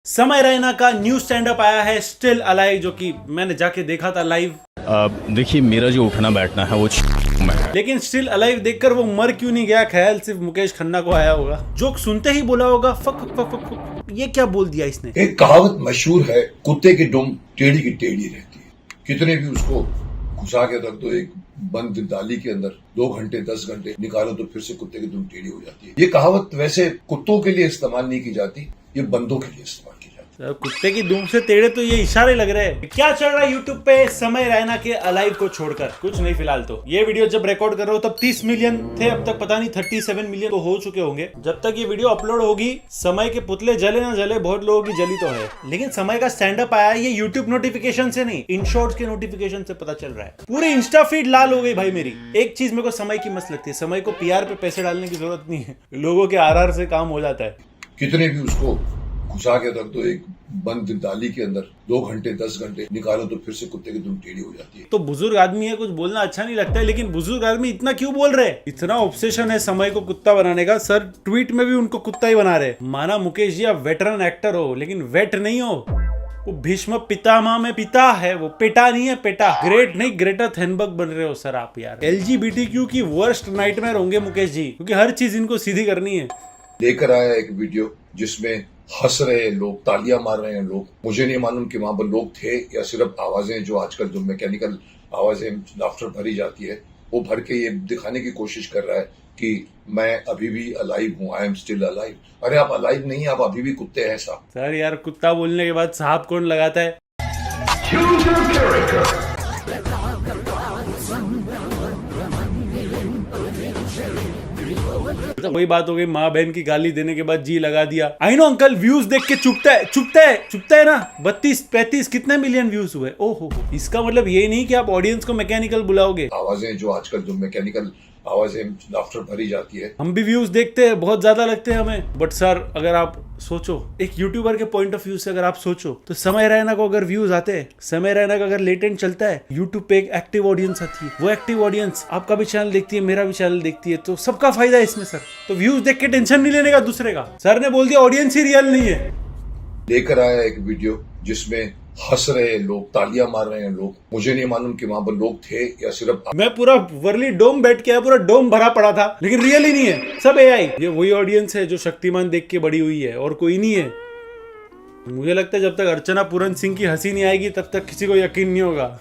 समय रैना का new stand up आया है स्टिल अलाइव, जो कि मैंने जाके देखा था लाइव। देखिए, मेरा जो उठना बैठना है वो में है। लेकिन स्टिल अलाइव देखकर वो मर क्यों नहीं गया? ख्याल सिर्फ मुकेश खन्ना को आया होगा। जोक सुनते ही बोला होगा fuck fuck fuck fuck fuck. ये क्या बोल दिया इसने? एक कहावत मशहूर है, कुत्ते की दुम टेढ़ी की टेढ़ी रहती है। कितने भी उसको घुसा के रख दो एक बंद डाली के अंदर, 2 घंटे 10 घंटे निकालो तो फिर से कुत्ते की दुम टेढ़ी हो जाती है। ये कहावत वैसे कुत्तों के लिए इस्तेमाल नहीं की जाती, ये बंदों के लिए इस्तेमाल की जाती है। कुत्ते की दुम से टेढ़े तो ये इशारे लग रहे हैं। क्या चल रहा है यूट्यूब पे समय रैना के अलाइव को छोड़कर? कुछ नहीं फिलहाल। तो ये वीडियो जब रिकॉर्ड कर रहा हूँ तब 30 मिलियन थे, अब तक पता नहीं 37 मिलियन तो हो चुके होंगे। जब तक ये वीडियो अपलोड होगी समय के पुतले जले ना जले, बहुत लोगों की जली तो है। लेकिन समय का स्टैंड अप आया, ये यूट्यूब नोटिफिकेशन से नहीं, इन शॉर्ट्स के नोटिफिकेशन से पता चल रहा है। पूरी इंस्टा फीड लाल हो गई भाई मेरी। एक चीज मेरे को समय की मस्त लगती है, समय को पीआर पे पैसे डालने की जरूरत नहीं है, लोगों के आरआर से काम हो जाता है। कितने भी उसको घुसा के रख दो एक बंद डाली के अंदर, 2 घंटे 10 घंटे निकालो तो फिर से कुत्ते की दुम टेढ़ी हो जाती है। तो बुजुर्ग आदमी है, कुछ बोलना अच्छा नहीं लगता है, लेकिन बुजुर्ग आदमी इतना क्यों बोल रहे हैं? इतना ऑब्सेशन है समय को कुत्ता बनाने का। सर ट्वीट में भी उनको कुत्ता ही बना रहे। माना मुकेश जी आप वेटरन एक्टर हो, लेकिन वेट नहीं हो। वो भीष्म पितामह में पिता है, वो पेटा नहीं है, पेटा। ग्रेट नहीं, ग्रेटर थेनबर्ग बन रहे हो सर आप यार। LGBTQ की वर्स्ट नाइटमेयर होंगे मुकेश जी, क्योंकि हर चीज इनको सीधी करनी है। लेकर आया एक वीडियो जिसमें हंस रहे हैं लोग, तालियां मार रहे हैं लोग। मुझे नहीं मालूम कि वहां पर लोग थे या सिर्फ आवाजें, जो आजकल जो मैकेनिकल आवाजें लाफ्टर भरी जाती है, वो भर के ये दिखाने की कोशिश कर रहा है कि मैं अभी भी अलाइव हूँ, आई एम स्टिल अलाइव। अरे आप अलाइव नहीं, आप अभी भी कुत्ते हैं साहब। सर यार कुत्ता बोलने के बाद साहब कौन लगाता है? वही बात हो गई, माँ बहन की गाली देने के बाद जी लगा दिया। आई नो अंकल, व्यूज देख के चुपता है ना। 32-35 कितने मिलियन व्यूज हुए? ओहो, इसका मतलब ये नहीं कि आप ऑडियंस को मैकेनिकल बुलाओगे। आवाजें जो आजकल जो मैकेनिकल आवाजें लाफ्टर भरी जाती है, हम भी व्यूज देखते हैं, बहुत ज्यादा लगते हैं हमें। बट सर अगर आप सोचो, एक यूट्यूबर के पॉइंट ऑफ व्यू से अगर आप सोचो, तो समय रैना को अगर व्यूज आते हैं, समय रैना का अगर लेटेंट चलता है, यूट्यूब पे एक एक्टिव ऑडियंस आती है। वो एक्टिव ऑडियंस आपका भी चैनल देखती है, मेरा भी चैनल देखती है, तो सबका फायदा है इसमें सर। तो व्यूज देख के टेंशन नहीं लेने का दूसरे का। सर ने बोल दिया ऑडियंस ही रियल नहीं है। लेकर आया एक वीडियो जिसमें हंस रहे हैं लोग, तालियां मार रहे हैं लोग। मुझे नहीं मालूम कि वहां पर लोग थे या सिर्फ मैं पूरा वर्ली डोम बैठ के आया, पूरा डोम भरा पड़ा था, लेकिन रियल ही नहीं है, सब AI। ये वही ऑडियंस है जो शक्तिमान देख के बड़ी हुई है, और कोई नहीं है। मुझे लगता है जब तक अर्चना पूरन सिंह की हंसी नहीं आएगी तब तक किसी को यकीन नहीं होगा।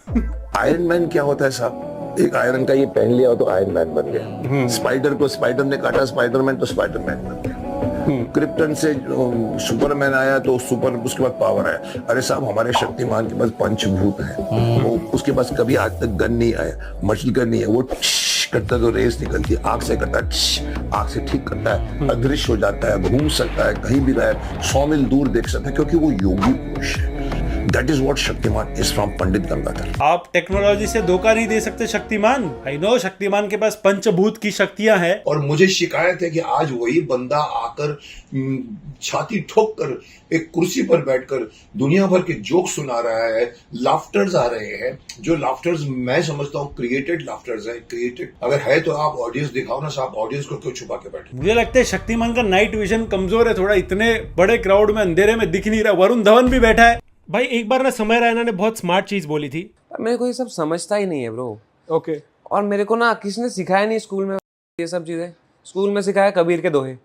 आयरन मैन क्या होता है साहब? एक आयरन का ये पहन लिया तो आयरन मैन बन गया। स्पाइडर को स्पाइडर ने काटा, स्पाइडरमैन तो स्पाइडरमैन बन गया। क्रिप्टन से सुपरमैन आया तो सुपर, उसके बाद पावर आया। अरे साहब, हमारे शक्तिमान के पास पंचभूत है, वो उसके पास कभी आज तक गन नहीं आया, मशीन गन नहीं है। वो करता तो रेस निकलती है, आंख से करता है, आंख से ठीक करता है, अदृश्य हो जाता है, घूम सकता है, कहीं भी रहे 100 मील दूर देख सकता है, क्योंकि वो योगी पुरुष है। That is what Shaktimaan is from पंडित गंगाधर। आप टेक्नोलॉजी से धोखा नहीं दे सकते शक्तिमान। आई नो शक्तिमान के पास पंचभूत की शक्तियां हैं। और मुझे शिकायत है कि आज वही बंदा आकर छाती ठोक कर एक कुर्सी पर बैठकर दुनिया भर के जोक सुना रहा है, लाफ्टर्स आ रहे हैं, जो लाफ्टर्स मैं समझता हूँ क्रिएटेड लाफ्टर्स है। क्रिएटेड अगर है तो आप ऑडियंस दिखाओ ना साहब, ऑडियंस को क्यों छुपा के बैठे? मुझे लगता है शक्तिमान का नाइट विजन कमजोर है थोड़ा, इतने बड़े क्राउड में अंधेरे में दिख नहीं रहा। वरुण धवन भी बैठा है। भाई एक बार ना समय रैना ने बहुत स्मार्ट चीज बोली थी। मेरे को ये सब समझता ही नहीं है ब्रो। ओके। और मेरे को ना किसी ने सिखाया नहीं स्कूल में ये सब चीजें। स्कूल में सिखाया कबीर के दोहे।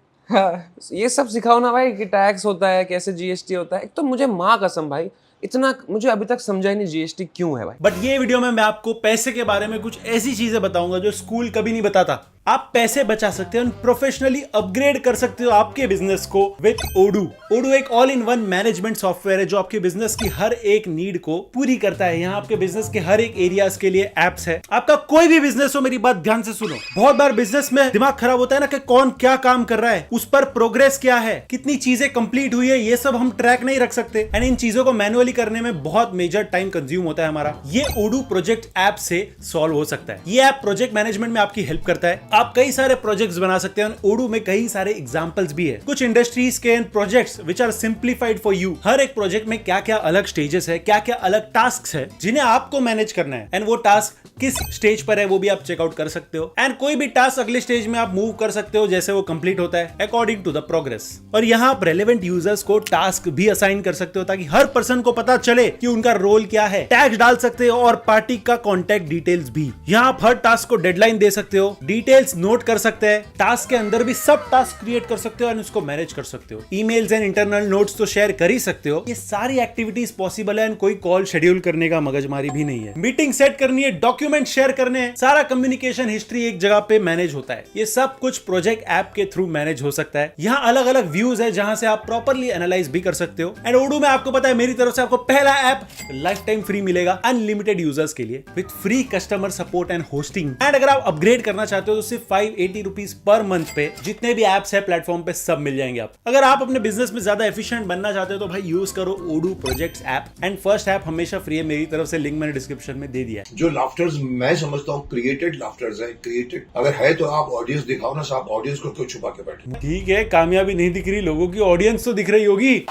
ये सब सिखाओ ना भाई कि टैक्स होता है, कैसे GST होता है। एक तो मुझे माँ कसम भाई, इतना मुझे अभी तक समझा ही नहीं GST क्यों है भाई। बट ये वीडियो में मैं आपको पैसे के बारे में कुछ ऐसी चीजें बताऊंगा जो स्कूल कभी नहीं बताता। आप पैसे बचा सकते हो, प्रोफेशनली अपग्रेड कर सकते हो आपके बिजनेस को विद ओडू। ओडू एक all in one management software है जो आपके बिजनेस की हर एक नीड को पूरी करता है। यहाँ आपके बिजनेस के हर एक एरियाज के लिए एप्स है। आपका कोई भी बिजनेस हो, मेरी बात ध्यान से सुनो। बहुत बार बिजनेस में दिमाग खराब होता है ना कि कौन क्या काम कर रहा है, उस पर प्रोग्रेस क्या है, कितनी चीजें कंप्लीट हुई है, ये सब हम ट्रैक नहीं रख सकते। एंड इन चीजों को मैनुअली करने में बहुत मेजर टाइम कंज्यूम होता है हमारा। ये ओडू प्रोजेक्ट ऐप से सॉल्व हो सकता है। ये ऐप प्रोजेक्ट मैनेजमेंट में आपकी हेल्प करता है। आप कई सारे प्रोजेक्ट्स बना सकते हैं। ओडू में कई सारे एग्जांपल्स भी है, कुछ इंडस्ट्रीज के and projects which are simplified for you. हर एक प्रोजेक्ट में क्या क्या अलग स्टेजेस है, क्या क्या अलग टास्क है जिन्हें आपको मैनेज करना है, एंड वो टास्क किस स्टेज पर है वो भी आप चेकआउट कर सकते हो। एंड कोई भी टास्क अगले स्टेज में आप मूव कर सकते हो जैसे वो कंप्लीट होता है अकॉर्डिंग टू द प्रोग्रेस। और यहाँ आप रेलेवेंट यूजर्स को टास्क भी असाइन कर सकते हो ताकि हर पर्सन को पता चले कि उनका रोल क्या है। टैग डाल सकते हो और पार्टी का कॉन्टेक्ट डिटेल्स भी। यहाँ आप हर टास्क को डेडलाइन दे सकते हो, डिटेल्स नोट कर सकते हैं, टास्क के अंदर भी सब टास्क क्रिएट कर सकते हो और उसको मैनेज कर सकते हो। ईमेल्स एंड इंटरनल नोट्स तो शेयर कर ही सकते हो। ये सारी एक्टिविटीज पॉसिबल है एंड कोई कॉल शेड्यूल करने का मगजमारी भी नहीं है। मीटिंग सेट करनी है, डॉक्यूमेंट शेयर करने हैं, सारा कम्युनिकेशन हिस्ट्री एक जगह पे मैनेज होता है। ये सब कुछ प्रोजेक्ट ऐप के थ्रू मैनेज हो सकता है। यहाँ अलग अलग व्यूज है जहां से आप प्रॉपर्ली एनालाइज भी कर सकते हो। एंड ओडू में आपको पता है मेरी तरफ से आपको पहला ऐप लाइफ टाइम फ्री मिलेगा अनलिमिटेड यूजर्स के लिए with free customer support and hosting. And अगर आप अपग्रेड करना चाहते हो तो सिर्फ 580 रुपीज पर मंथ पे जितने भी एप्स है प्लेटफॉर्म पे सब मिल जाएंगे आप। अगर आप अपने बिजनेस में ज्यादा एफिशिएंट बनना चाहते हो तो भाई यूज करो Odoo projects app. And first app हमेशा फ्री है मेरी तरफ से, लिंक मैंने डिस्क्रिप्शन में दे दिया है। जो लाफ्टर्स मैं समझता हूँ क्रिएटेड लाफ्टर्स है, क्रिएटेड अगर है तो आप ऑडियंस दिखाओ ना, आप ऑडियंस को क्यों छुपा के बैठे? ठीक है, कामयाबी नहीं दिख रही, लोगों की ऑडियंस तो दिख रही होगी।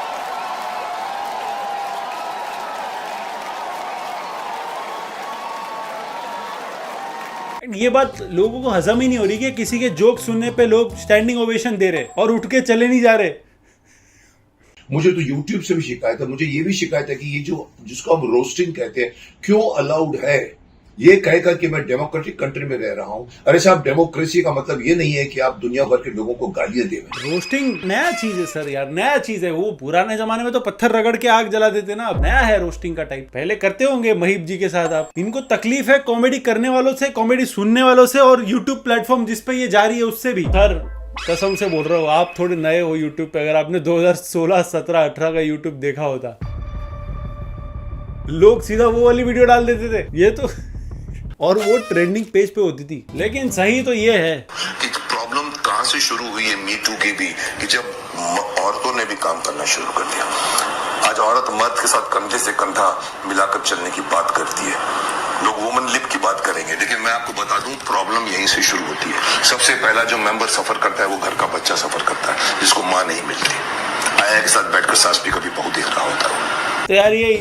ये बात लोगों को हजम ही नहीं हो रही कि किसी के जोक सुनने पे लोग स्टैंडिंग ओवेशन दे रहे और उठ के चले नहीं जा रहे। मुझे तो YouTube से भी शिकायत है, मुझे ये भी शिकायत है कि ये जो जिसको हम रोस्टिंग कहते हैं क्यों अलाउड है, ये कहकर कि मैं डेमोक्रेटिक कंट्री में रह रहा हूं। अरे साहब, डेमोक्रेसी का मतलब ये नहीं है कि आप दुनिया भर के लोगों को गालियां दें। रोस्टिंग नया चीज है सर, यार नया चीज है। वो पुराने जमाने में तो पत्थर रगड़ के आग जला देते ना, अब नया है रोस्टिंग का टाइप। पहले करते होंगे महीप जी के साथ आप। इनको तकलीफ है कॉमेडी करने वालों से, कॉमेडी सुनने वालों से, और यूट्यूब प्लेटफॉर्म जिसपे ये जा रही है उससे भी। सर कसम से बोल रहा हूँ, आप थोड़े नए हो यूट्यूब पे। अगर आपने 2016, 17, 18 का यूट्यूब देखा होता, लोग सीधा वो वाली वीडियो डाल देते थे, ये तो और वो ट्रेंडिंग पेज पे होती थी। लेकिन सही तो ये है कि प्रॉब्लम कहां से शुरू हुई है मी टू की भी, कि जब औरतों ने भी काम करना शुरू कर दिया। आज औरत मर्द के साथ कंधे से कंधा मिलाकर चलने की बात करती है। लोग वुमन लिप की बात करेंगे, लेकिन मैं आपको बता दूं प्रॉब्लम यहीं से शुरू होती है। सबसे पहला जो मेंबर सफर करता है वो घर का बच्चा सफर करता है, जिसको माँ नहीं मिलती। आया के साथ बैठकर सास भी कभी बहुत देख रहा होता है। तो यार ये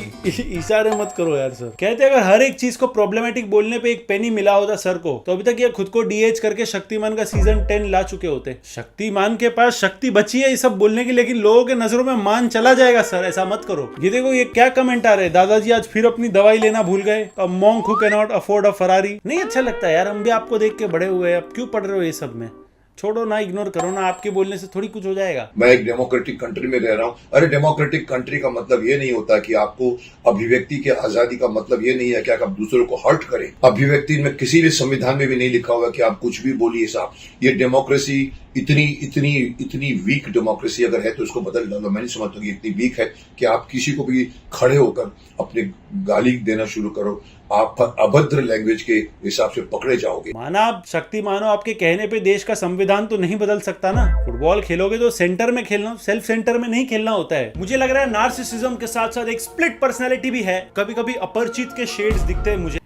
इशारे मत करो यार सर। कहते अगर हर एक चीज को प्रॉब्लमेटिक बोलने पे एक पेनी मिला होता सर को, तो अभी तक ये खुद को डीएच करके शक्तिमान का सीजन 10 ला चुके होते। शक्तिमान के पास शक्ति बची है ये सब बोलने की, लेकिन लोगों के नजरों में मान चला जाएगा सर, ऐसा मत करो। ये देखो ये क्या कमेंट आ रहे हैं, दादाजी आज फिर अपनी दवाई लेना भूल गए। A monk who can not afford a Ferrari. नहीं अच्छा लगता यार, हम भी आपको देख के बड़े हुए, अब क्यों पढ़ रहे हो ये सब में? छोड़ो ना, इग्नोर करो ना, आपके बोलने से थोड़ी कुछ हो जाएगा। मैं एक डेमोक्रेटिक कंट्री में रह रहा हूं। अरे डेमोक्रेटिक कंट्री का मतलब ये नहीं होता कि आपको अभिव्यक्ति के आजादी का मतलब ये नहीं है कि आप दूसरों को हर्ट करें। अभिव्यक्ति में किसी भी संविधान में भी नहीं लिखा हुआ कि आप कुछ भी बोलिए साहब। ये डेमोक्रेसी इतनी वीक डेमोक्रेसी अगर है तो उसको बदल डालो। मैं नहीं समझता कि इतनी वीक है कि आप किसी को भी खड़े होकर अपने गाली देना शुरू करो, आप अभद्र लैंग्वेज के हिसाब से पकड़े जाओगे। माना आप शक्ति मानो, आपके कहने पे देश का संविधान तो नहीं बदल सकता ना। फुटबॉल खेलोगे तो सेंटर में खेलना, सेल्फ सेंटर में नहीं खेलना होता है। मुझे लग रहा है नार्सिसिज्म के साथ साथ एक स्प्लिट पर्सनैलिटी भी है। कभी कभी अपरिचित के शेड्स दिखते हैं मुझे।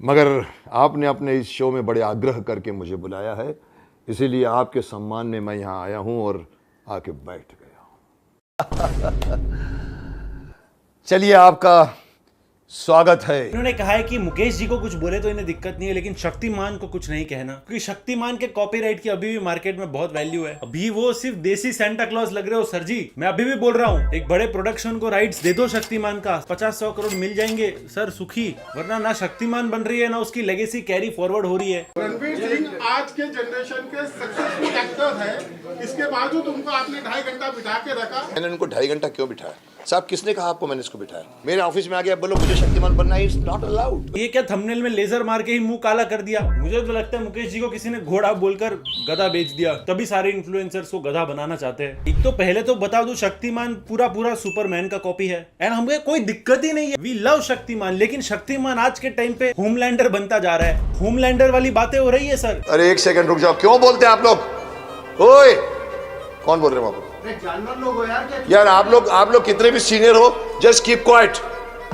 मगर आपने अपने इस शो में बड़े आग्रह करके मुझे बुलाया है, इसीलिए आपके सम्मान में मैं यहाँ आया हूँ और आके बैठ गया हूँ। चलिए आपका स्वागत है। इन्होंने कहा है कि मुकेश जी को कुछ बोले तो इन्हें दिक्कत नहीं है, लेकिन शक्तिमान को कुछ नहीं कहना, क्योंकि शक्तिमान के कॉपीराइट की अभी भी मार्केट में बहुत वैल्यू है। अभी वो सिर्फ देसी सेंटा क्लॉज लग रहे हो सर जी। मैं अभी भी बोल रहा हूँ, एक बड़े प्रोडक्शन को राइट्स दे दो शक्तिमान का, 50-100 करोड़ मिल जाएंगे सर सुखी। वरना ना शक्तिमान बन रही है ना उसकी लेगेसी कैरी फॉरवर्ड हो रही है। रणवीर सिंह आज के जनरेशन के सक्सेसफुल एक्टर है, इसके बावजूद उनको आपने 2.5 घंटा बिठा के रखा। मैंने उनको 2.5 घंटा क्यों बिठाया साहब? किसने कहा आपको मैंने इसको बिठाया? मेरे ऑफिस में आ गया बोलो मुझे शक्तिमान बनना है, इट्स नॉट अलाउड। ये क्या थंबनेल में लेजर मार के ही मुंह काला कर दिया? मुझे तो लगता है मुकेश जी को किसी ने घोड़ा बोलकर गधा बेच दिया, तभी सारे इन्फ्लुएंसर्स को गधा बनाना चाहते हैं। एक तो पहले तो बता दूं, शक्तिमान पूरा सुपरमैन का कॉपी है एंड हमें कोई दिक्कत ही नहीं है। वी लव शक्तिमान, लेकिन शक्तिमान आज के टाइम पे होमलैंडर बनता जा रहा है। होमलैंडर वाली बातें हो रही है सर। अरे 1 सेकंड रुक जाओ, क्यों बोलते हैं आप लोग? ओए कौन बोल रहे हो? जानवर लोग हो यार। यार आप लोग कितने भी सीनियर हो, जस्ट कीप क्वाइट।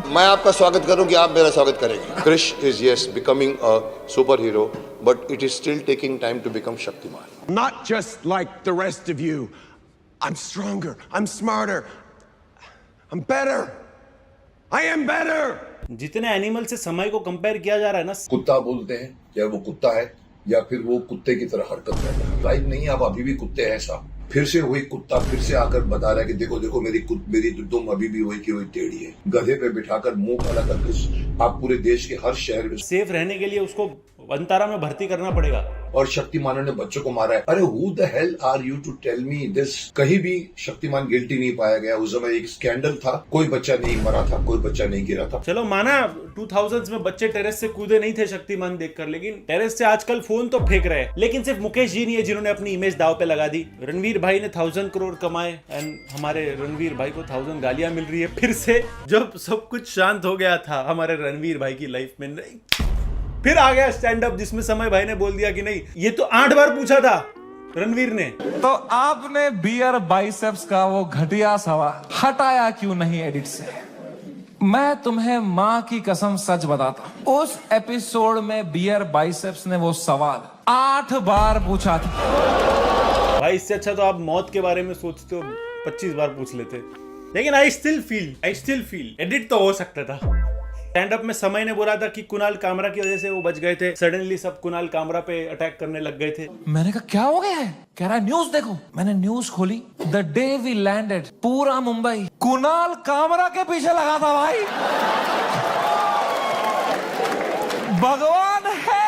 मैं आपका स्वागत करूं कि आप मेरा स्वागत करेंगे. Krish is yes becoming a superhero, but it is still taking time to become Shaktiman. Not just like the rest of you. I'm stronger. I'm smarter. I'm better. I am better. जितने animal से समय को compare किया जा रहा है ना, कुत्ता बोलते हैं, चाहे वो कुत्ता है या फिर वो कुत्ते की तरह हरकत करता है. लाइफ नहीं, आप अभी भी कुत्ते हैं साहब. फिर से वही कुत्ता फिर से आकर बता रहा है कि देखो देखो मेरी दुम अभी भी वही की वही टेढ़ी है. गधे पे बिठाकर मुंह काला करके आप पूरे देश के हर शहर में सेफ रहने के लिए उसको वंतारा में भर्ती करना पड़ेगा. और शक्तिमानों ने बच्चों को मारा है. अरे who the hell are you to tell me this? कहीं भी शक्तिमान गिल्टी नहीं पाया गया. उस समय एक स्कैंडल था, कोई बच्चा नहीं मरा था, कोई बच्चा नहीं गिरा था. चलो माना 2000s में बच्चे टेरेस से कूदे नहीं थे शक्तिमान देखकर, लेकिन टेरेस से आजकल फोन तो फेंक रहे हैं. लेकिन सिर्फ मुकेश जी नहीं है जिन्होंने अपनी इमेज दाव पे लगा दी. रणवीर भाई ने 1000 करोड़ कमाए एंड हमारे रणवीर भाई को 1000 गालियां मिल रही है फिर से. जब सब कुछ शांत हो गया था हमारे रणवीर भाई की लाइफ में, नहीं फिर आ गया स्टैंड अप जिसमें समय भाई ने बोल दिया कि नहीं, ये तो 8 बार पूछा था रणवीर ने. तो आपने बियर बाइसेप्स का वो घटिया सवाल हटाया क्यों नहीं एडिट से? मैं तुम्हें माँ की कसम सच बताता हूं, उस एपिसोड में बियर बाइसेप्स ने वो सवाल 8 बार पूछा था. भाई इससे अच्छा तो आप मौत के बारे में सोचते हो 25 बार पूछ लेते. लेकिन आई स्टिल फील एडिट तो हो सकता था. स्टैंड अप में समय ने बोला था कि कुणाल कामरा की वजह से वो बच गए थे. सडनली सब कुणाल कामरा पे अटैक करने लग गए थे. मैंने कहा क्या हो गया है? कह रहा है न्यूज देखो. मैंने न्यूज खोली, द डे वी लैंडेड पूरा मुंबई कुणाल कामरा के पीछे लगा था भाई. भगवान है.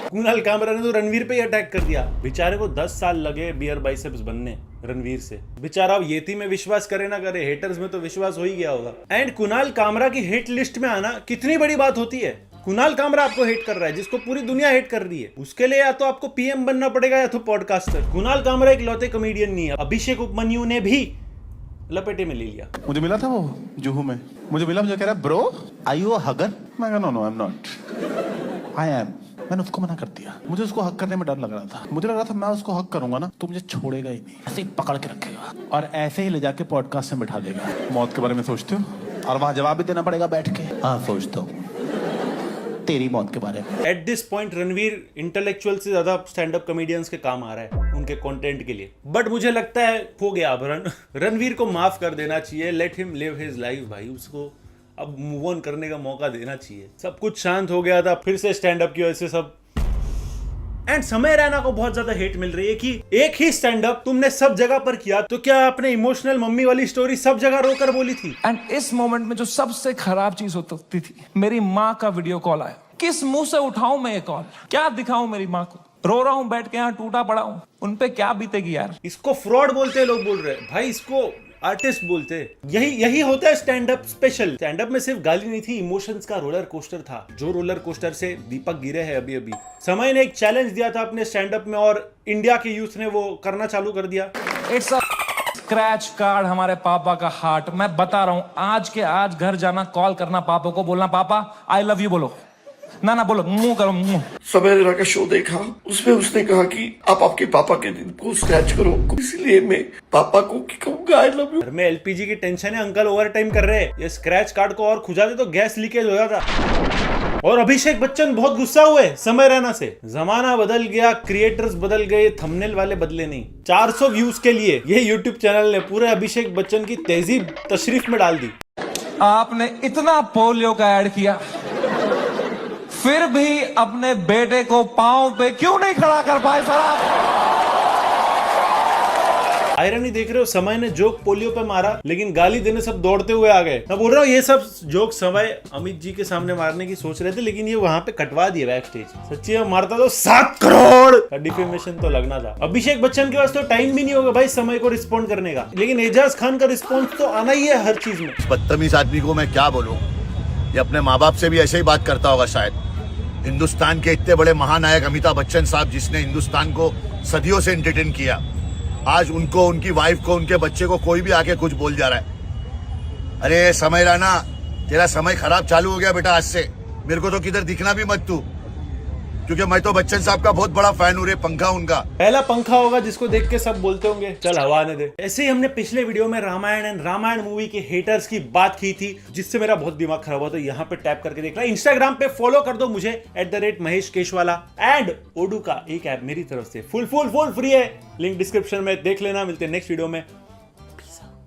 कुणाल कामरा ने तो रणवीर पे ही अटैक कर दिया. बेचारे को 10 साल लगे बियर बाइसेप्स बनने रणवीर से. बेचारा अब येती में विश्वास करे ना करे, हेटर्स में तो विश्वास हो ही गया होगा. एंड कुणाल कामरा की हिट लिस्ट में आना कितनी बड़ी बात होती है. कुणाल कामरा आपको हेट कर रहा है, जिसको पूरी दुनिया हेट कर रही है. उसके लिए या तो आपको पीएम बनना पड़ेगा या तो पॉडकास्टर. कुणाल कामरा एक लौते कॉमेडियन नहीं है. अभिषेक उपमन्यु ने भी लपेटे में ले लिया. मुझे मिला था वो जुहू में. मुझे कह रहा ब्रो आई यू हगर? मैं कहा no I am not. I am. मैंने उसको मना कर दिया. मुझे उसको हक करने में डर लग रहा था. मुझे लग रहा था मैं उसको हक करूंगा ना तो मुझे छोड़ेगा ही नहीं, ऐसे ही पकड़ के रखेगा और ऐसे ही ले जाके पॉडकास्ट में बिठा देगा. मौत के बारे में सोचते हो और वहां जवाब भी देना पड़ेगा बैठ के. हाँ सोचता हूँ तेरी मौत के बारे में. At this point Ranveer intellectual से ज्यादा स्टैंड अप कॉमेडियंस के काम आ रहा है उनके कंटेंट के लिए. बट मुझे लगता है हो गया अब. रणवीर को माफ कर देना चाहिए. Let him live his life भाई. उसको अब मूव ऑन करने का मौका देना चाहिए. सब कुछ शांत हो गया था, फिर से स्टैंड अप की वजह से सब. एंड समय रैना को बहुत ज्यादा हेट मिल रही है कि एक ही स्टैंड अप तुमने सब जगह पर किया, तो क्या अपने इमोशनल मम्मी वाली स्टोरी सब जगह रोकर बोली थी? एंड इस मोमेंट में जो सबसे खराब चीज होती थी, मेरी माँ का वीडियो कॉल आया. किस मुंह से उठाऊं मैं ये कॉल? क्या दिखाऊं मेरी माँ को? रो रहा हूं बैठ के यहाँ, टूटा पड़ा हूं. उनपे क्या बीतेगी यार. इसको फ्रॉड बोलते हैं लोग, बोल रहे हैं भाई. इसको आर्टिस्ट बोलते. यही होता है stand up special. Stand up में सिर्फ गाली नहीं थी, इमोशंस का रोलर कोस्टर था. जो रोलर कोस्टर से दीपक गिरे हैं अभी. समय ने एक चैलेंज दिया था अपने स्टैंड अप में और इंडिया के यूथ ने वो करना चालू कर दिया. इट्स अ स्क्रैच कार्ड हमारे पापा का हार्ट. मैं बता रहा हूं, आज के आज घर जाना, कॉल करना पापा को, बोलना पापा आई लव यू बोलो. ना बोलो, मुंह करो मुंह. समय रैना का शो देखा, उसमें उसने कहा कि आप आपके पापा के दिन को स्क्रैच करो, इसलिए मैं पापा को कहूंगा आई लव यू. घर में एलपीजी की टेंशन है, अंकल ओवर टाइम कर रहे हैं. ये स्क्रैच कार्ड को और खुजा दे तो गैस लीकेज हो जाता. और अभिषेक बच्चन बहुत गुस्सा हुए समय रैना से. जमाना बदल गया, क्रिएटर्स बदल गए, थंबनेल वाले बदले नहीं. 400 व्यूज के लिए ये यूट्यूब चैनल ने पूरे अभिषेक बच्चन की तहजीब तशरीफ में डाल दी. आपने इतना पोलियो का ऐड किया, फिर भी अपने बेटे को पांव पे क्यों नहीं खड़ा कर पाए साहब? आयरनी देख रहे हो, समय ने जोक पोलियो पे मारा लेकिन गाली देने सब दौड़ते हुए आ गए. मैं बोल रहा हूँ ये सब जोक समय अमित जी के सामने मारने की सोच रहे थे, लेकिन ये वहां पे कटवा दिए बैक स्टेज. सच्ची में मारता तो 7 करोड़ का डिफेमेशन तो लगना था. अभिषेक बच्चन के पास तो टाइम भी नहीं होगा भाई समय को रिस्पॉन्ड करने का, लेकिन एजाज खान का रिस्पॉन्स तो आना ही है हर चीज में. बदतमीज आदमी को मैं क्या बोलूं, ये अपने माँ बाप से भी ऐसे ही बात करता होगा शायद. हिंदुस्तान के इतने बड़े महानायक अमिताभ बच्चन साहब, जिसने हिंदुस्तान को सदियों से एंटरटेन किया, आज उनको, उनकी वाइफ को, उनके बच्चे को कोई भी आके कुछ बोल जा रहा है. अरे समय रैना, तेरा समय खराब चालू हो गया बेटा आज से. मेरे को तो किधर दिखना भी मत तू. क्योंकि मैं तो बच्चन साहब का बहुत बड़ा फैन हूँ रे, पंखा उनका। पहला पंखा होगा जिसको देख के सब बोलते होंगे चल हवा आने दे। ऐसे ही हमने पिछले वीडियो में रामायण एंड रामायण मूवी के हेटर्स की बात की थी, जिससे मेरा बहुत दिमाग खराब हुआ, तो यहाँ पे टैप करके देखना। इंस्टाग्राम पे फॉलो कर दो मुझे @महेश केशवाला। एंड ओडू का एक ऐप मेरी तरफ से फुल फ्री है, लिंक डिस्क्रिप्शन में देख लेना। मिलते हैं नेक्स्ट वीडियो में।